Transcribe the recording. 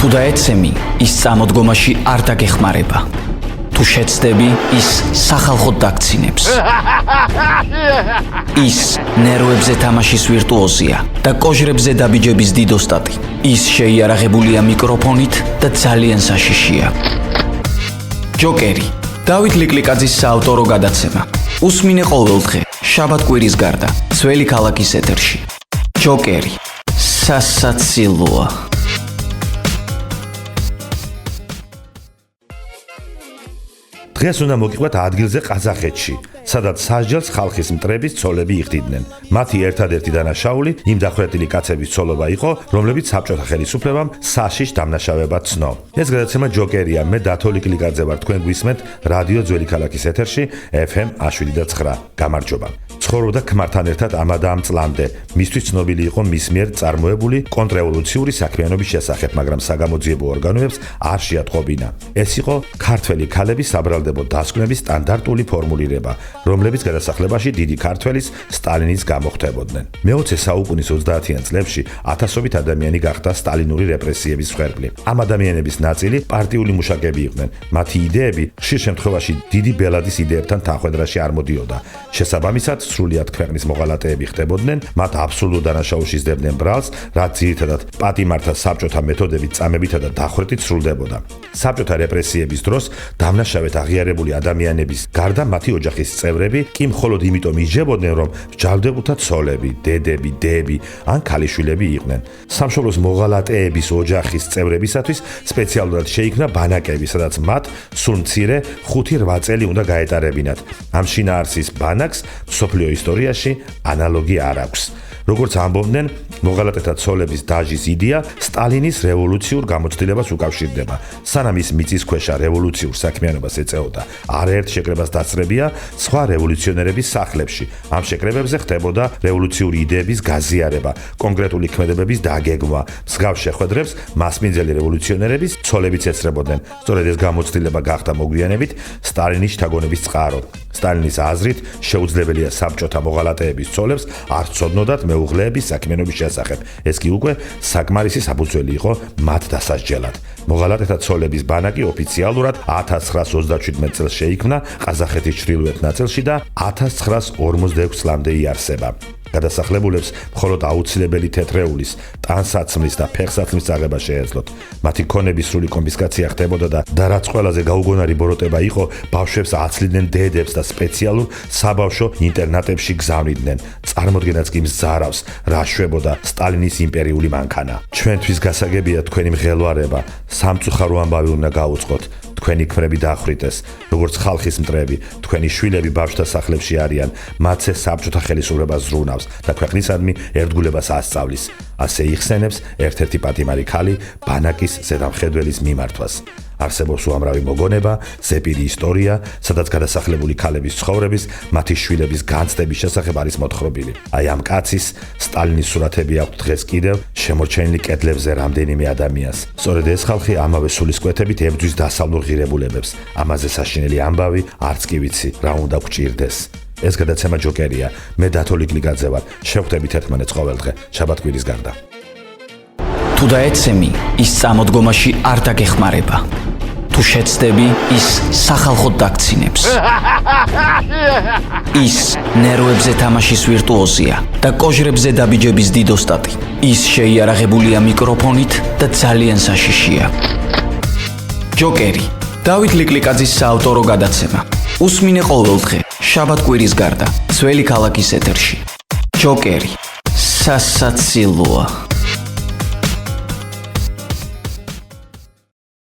თუ დაეცემი, ის წამოდგომაში არ დაგეხმარება. თუ შეცდები, ის სახალხოდ დაგცინებს. ის ნერვებზე თამაშის ვირტუოზია და კოჟრებზე დაბიჯების დიდოსტატი. ის შეიარაღებულია მიკროფონით და ძალიან საშიშია. ჯოკერი, დავით ლიკლიკაძის საავტორო გადაცემა. უსმინე ყოველდღე, შაბათ-კვირის გარდა, ძველი ქალაქის ეთერში. ჯოკერი, სასაცილოა. დღეს უნდა მოგიყვეთ ადგილზე ყაზახეთში, სადაც სასჯელს ხალხის მტრების ცოლები იხდიდნენ. მათი ერთადერთი დანაშაული იმ დახვრეტილი კაცების ცოლობა იყო, რომლებიც საბჭოთა ხელისუფლებამ საშიშ დამნაშავებად ცნო. ეს გადაცემა ჯოკერია, მე დათო ლიკლიკაძე ვარ, თქვენ გვისმენთ რადიო ძველი ქალაქის ეთერში FM 107.9. გამარჯობა. ცხოვრობდა ქმართან ერთად ამადა ამ წლამდე. მისთვის ცნობილი იყო მის მიერ წარმოებული კონტრრევოლუციური საქმიანობის შესახებ, მაგრამ საგამოძიებო ორგანოებს არ შეატყობინა. ეს იყო ქართველი ქალების საბრალდებო დასკვნების სტანდარტული ფორმულირება, რომლებიც გადასახლებაში დიდი ქართველის სტალინის გამოხდებოდნენ. მე-20 საუკუნის 30-იან წლებში ათასობით ადამიანი გახდა სტალინური რეპრესიების მსხვერპლი. ამ ადამიანების ნაწილი პარტიული მუშაკები იყვნენ. მათი იდეები ხშირ შემთხვევაში დიდი ბელადის იდეებთან თანხვედრაში არ მოდიოდა. შესაბამისად, სრულიად ქვეყნის მოღალატეები ხდებოდნენ, მათ აბსურდულ დანაშაულში სდებდნენ ბრალს, რაც ძირითადად პატიმართა საბჭოთა მეთოდებით წამებითა და დახვრეტით სრულდებოდა. საბჭოთა რეპრესიების დროს დამნაშავედ აღიარებული ადამიანების გარდა მათი ოჯახის წევრები კი მხოლოდ იმიტომ იჯებოდნენ, რომ მსჯავრდებულთა ცოლები, დედები, დეები ან ქალიშვილები იყვნენ. სამშობლოს მოღალატეების ოჯახის წევრებისათვის სპეციალურად შეიქმნა ბანაკები, სადაც მათ სულ მცირე 5-8 წელი უნდა გაეტარებინათ. ამ შინაარსის ბანაკს მსოფლიო ისტორიაში ანალოგი არ აქვს. როგორც ამბობდნენ, მოღალატეთა ცოლების დაჟის იდეა სტალინის რევოლუციურ გამოცდილებას უკავშირდება. სანამ ის მიწისქვეშა რევოლუციურ საქმიანობას ეწეოდა, არაერთ შეკრებას დასწრებია სხვა რევოლუციონერების სახლებში. ამ შეკრებებზე ხდებოდა რევოლუციური იდეების გაზიარება, კონკრეტული ქმედებების დაგეგმვა. მსგავს შეხვედრებს მასპინძელი რევოლუციონერების ცოლებიც ეცრებოდნენ. სწორედ ეს გამოცდილება გახდა მოგვიანებით სტალინის შთაგონების წყარო. სტალინის აზრით შეუძლებელია საბჭოთა მოღალატეების ცოლებს არ ცოდნოდათ მეუღლეების საქმიანობის შესახებ. ეს კი უკვე საკმარისი საფუძველი იყო მათ დასასჯელად. მოღალატეთა ცოლების ბანაკი ოფიციალურად 1937 წელს შეიქმნა ყაზახეთის ჩრდილოეთ ნაწილში და 1946 წლამდე იარსება. გადასახლებულებს მხოლოდ აუცილებელი თეთრეულის, ტანსაცმლის და ფეხსაცმლის აღება შეეძლოთ. მათი ქონების სრული კონფისკაცია ხდებოდა და რაც ყველაზე გაუგონარი ბოროტება იყო, ბავშვებს აცლიდნენ დედებს და სპეციალურ საბავშვო ინტერნატებში გზავნიდნენ. წარმოდგენაც კი მზარავს, რა შვებოდა სტალინის იმპერიული მანქანა. ჩვენთვის გასაგებია თქვენი მღელვარება, სამწუხარო ამბავი უნდა გაუწყოთ. თქვენი ქმრები დახვრიტეს, როგორც ხალხის მტრები, თქვენი შვილები ბავშვთა სახლებში არიან, მათზე საბჭოთა ხელისუფლება ზრუნავს და ქვეყნისადმი ერთგულებას ასწავლის. ასე იხსენებს ერთ-ერთი პატიმარი ქალი ბანაკის ზედამხედველის მიმართვას. არსებობს უამრავი მოგონება, ზეპირი ისტორია, სადაც გადასახლებული ქალების ცხოვრების, მათი შვილების განცდების შესახებ არის მოთხრობილი. აი ამ კაცის სტალინის სურათები აქვს დღეს კიდევ შემორჩენილი კედლებზე რამდენიმე ადამიანს. სწორედ ეს ხალხი ამავე სულისკვეთებით ებრძვის დასავლურ ღირებულებებს. ამაზე საშინელი ამბავი არც კი ვიცი, რა უნდა გვჭირდეს. ეს გადაცემა ჯოკერია, მე დათო ლიკლიკაძე ვარ. შევხვდებით ერთმანეთს ყოველდღე, შაბათ-კვირის გარდა. თუ დაეცემი, ის წამოდგომაში არ დაგეხმარება. თუ შეცდები, ის სახალხოდ დაგცინებს. ის ნერვებზე თამაშის ვირტუოზია და კოჟრებზე დაბიჯების დიდოსტატი. ის შეიარაღებულია მიკროფონით და ძალიან საშიშია. ჯოკერი, დავით ლიკლიკაძის საავტორო გადაცემა. უსმინე ყოველდღე, შაბათ-კვირის გარდა, ძველი ქალაქის ეთერში. ჯოკერი, სასაცილოა.